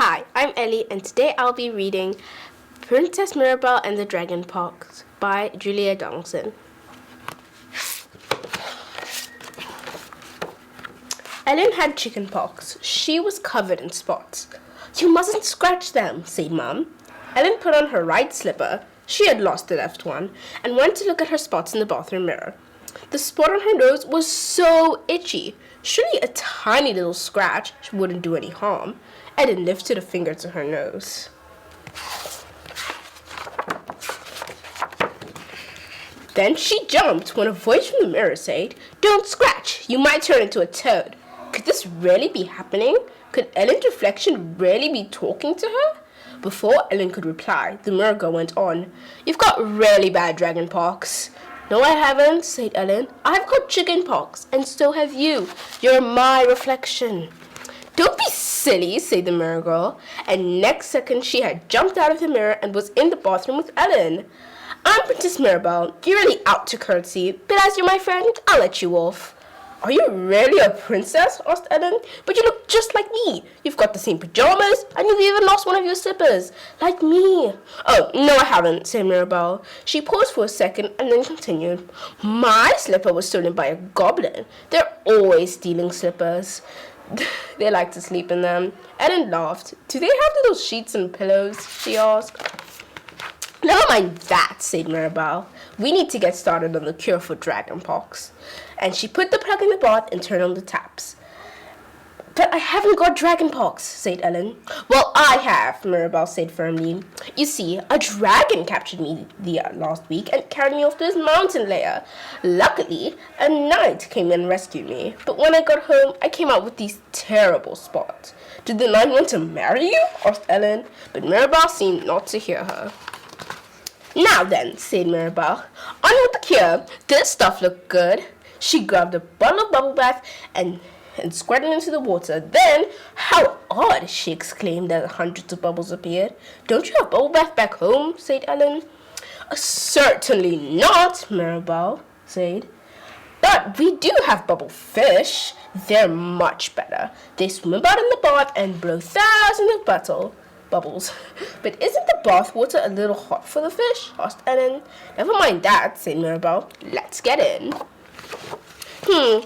Hi, I'm Ellie, and today I'll be reading Princess Mirror-Belle and the Dragon Pox by Julia Donaldson. Ellen had chicken pox. She was covered in spots. "You mustn't scratch them," said Mum. Ellen put on her right slipper. She had lost the left one, and went to look at her spots in the bathroom mirror. The spot on her nose was so itchy. Surely a tiny little scratch wouldn't do any harm. Ellen lifted a finger to her nose. Then she jumped when a voice from the mirror said, "Don't scratch, you might turn into a toad." Could this really be happening? Could Ellen's reflection really be talking to her? Before Ellen could reply, the mirror girl went on, "You've got really bad dragon pox." "No, I haven't," said Ellen. "I've got chicken pox, and so have you. You're my reflection." "Don't be silly," said the mirror girl, and next second she had jumped out of the mirror and was in the bathroom with Ellen. "I'm Princess Mirror-Belle. You're really out to curtsy, but as you're my friend, I'll let you off." "Are you really a princess?" asked Ellen. "But you look just like me. You've got the same pajamas, and you've even lost one of your slippers, like me." "Oh, no, I haven't," said Mirror-Belle. She paused for a second and then continued. "My slipper was stolen by a goblin. They're always stealing slippers. They like to sleep in them." Ellen laughed. "Do they have little sheets and pillows?" she asked. "Never mind that," said Mirror-Belle. "We need to get started on the cure for dragon pox." And she put the plug in the bath and turned on the taps. "But I haven't got dragon pox," said Ellen. "Well, I have," Mirror-Belle said firmly. "You see, a dragon captured me last week and carried me off to his mountain lair. Luckily, a knight came and rescued me. But when I got home, I came out with these terrible spots." "Did the knight want to marry you?" asked Ellen. But Mirror-Belle seemed not to hear her. "Now then," said Mirror-Belle, "on with the cure. This stuff looked good." She grabbed a bottle of bubble bath and squirted into the water. Then, "How odd!" she exclaimed as hundreds of bubbles appeared. "Don't you have bubble bath back home?" said Ellen. "Certainly not," Mirror-Belle said. "But we do have bubble fish. They're much better. They swim about in the bath and blow thousands of bubbles." "But isn't the bath water a little hot for the fish?" asked Ellen. "Never mind that," said Mirror-Belle. "Let's get in."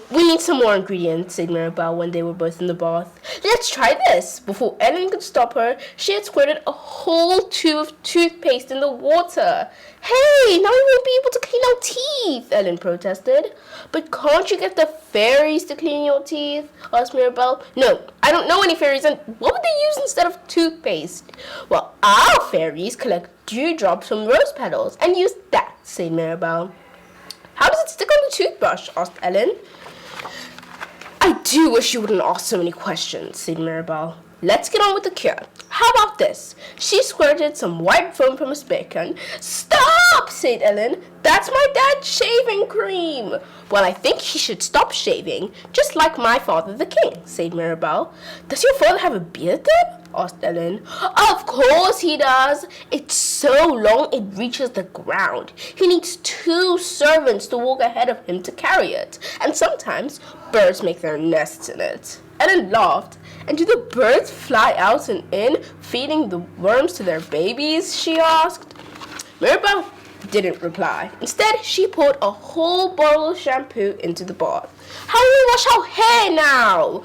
We need some more ingredients," said Mirror-Belle when they were both in the bath. "Let's try this." Before Ellen could stop her, she had squirted a whole tube of toothpaste in the water. "Hey, now we won't be able to clean our teeth," Ellen protested. "But can't you get the fairies to clean your teeth?" asked Mirror-Belle. "No, I don't know any fairies, and what would they use instead of toothpaste?" "Well, our fairies collect dewdrops from rose petals and use that," said Mirror-Belle. "How does it stick on the toothbrush?" asked Ellen. "I do wish you wouldn't ask so many questions," said Mirror-Belle. "Let's get on with the cure. How about this?" She squirted some white foam from a spray can. "Stop!" said Ellen. "That's my dad's shaving cream." "Well, I think he should stop shaving, just like my father the king," said Mirror-Belle. "Does your father have a beard then?" asked Ellen. "Of course he does. It's so long it reaches the ground. He needs 2 servants to walk ahead of him to carry it, and sometimes birds make their nests in it." Ellen laughed. "And do the birds fly out and in, feeding the worms to their babies?" she asked. Mirror-Belle didn't reply. Instead, she poured a whole bottle of shampoo into the bath. "How do we wash our hair now?"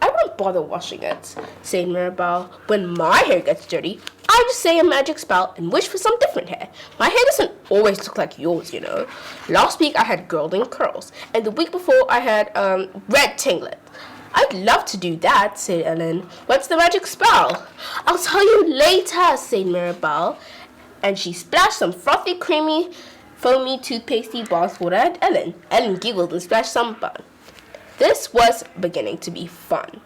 I won't bother washing it," said Mirror-Belle. "When my hair gets dirty, I just say a magic spell and wish for some different hair. My hair doesn't always look like yours, you know. Last week I had golden curls, and the week before I had red tinglet." "I'd love to do that," said Ellen. "What's the magic spell?" "I'll tell you later," said Mirror-Belle, and she splashed some frothy, creamy, foamy, toothpastey bath water at Ellen. Ellen giggled and splashed some bun. This was beginning to be fun.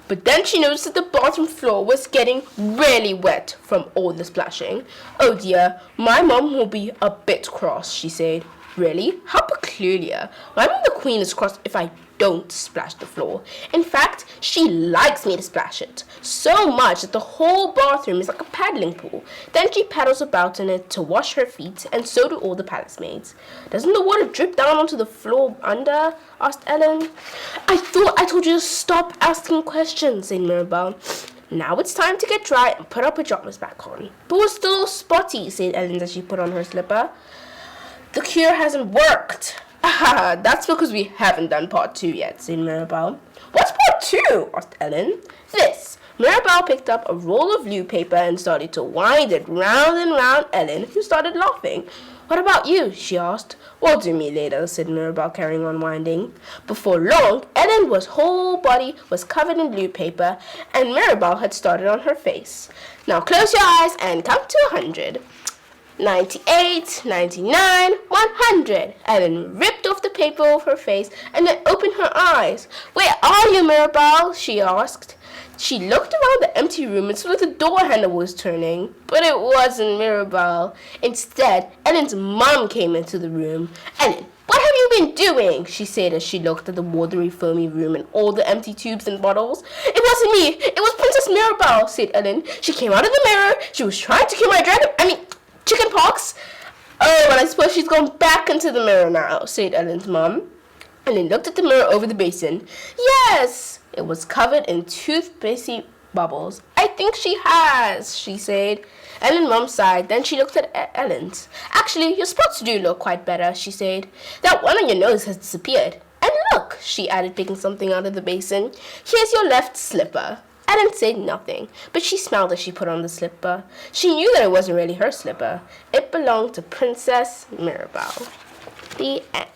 But then she noticed that the bathroom floor was getting really wet from all the splashing. "Oh dear, my mom will be a bit cross," she said. "Really? How peculiar. My mom the queen is cross if I don't splash the floor. In fact, she likes me to splash it, so much that the whole bathroom is like a paddling pool. Then she paddles about in it to wash her feet, and so do all the palace maids." "Doesn't the water drip down onto the floor under?" asked Ellen. I thought I told you to stop asking questions," said Mirror-Belle. Now it's time to get dry and put our pajamas back on. But we're still spotty, said Ellen as she put on her slipper. The cure hasn't worked. Ah, that's because we haven't done part 2 yet, said Mirror-Belle. What's part 2? asked Ellen. This. Mirror-Belle picked up a roll of blue paper and started to wind it round and round Ellen, who started laughing. What about you? she asked. Well, do me later, said Mirror-Belle, carrying on winding. Before long, Ellen's whole body was covered in blue paper, and Mirror-Belle had started on her face. Now close your eyes and count to 100. 98, 99, 100. Ellen ripped off the paper off her face and then opened her eyes. Where are you, Mirror-Belle? she asked. She looked around the empty room and saw that the door handle was turning, but it wasn't Mirror-Belle. Instead, Ellen's mum came into the room. Ellen, what have you been doing? she said as she looked at the watery, foamy room and all the empty tubes and bottles. It wasn't me. It was Princess Mirror-Belle, said Ellen. She came out of the mirror. She was trying to kill my chicken pox. Oh, and I suppose she's gone back into the mirror now, said Ellen's mum. Ellen looked at the mirror over the basin. Yes, it was covered in toothpaste bubbles. I think she has, she said. Ellen's mum sighed. Then she looked at Ellen's. Actually, your spots do look quite better, she said. That one on your nose has disappeared. And look, she added, picking something out of the basin. Here's your left slipper. Ellen said nothing, but she smiled as she put on the slipper. She knew that it wasn't really her slipper. It belonged to Princess Mirror-Belle. The end.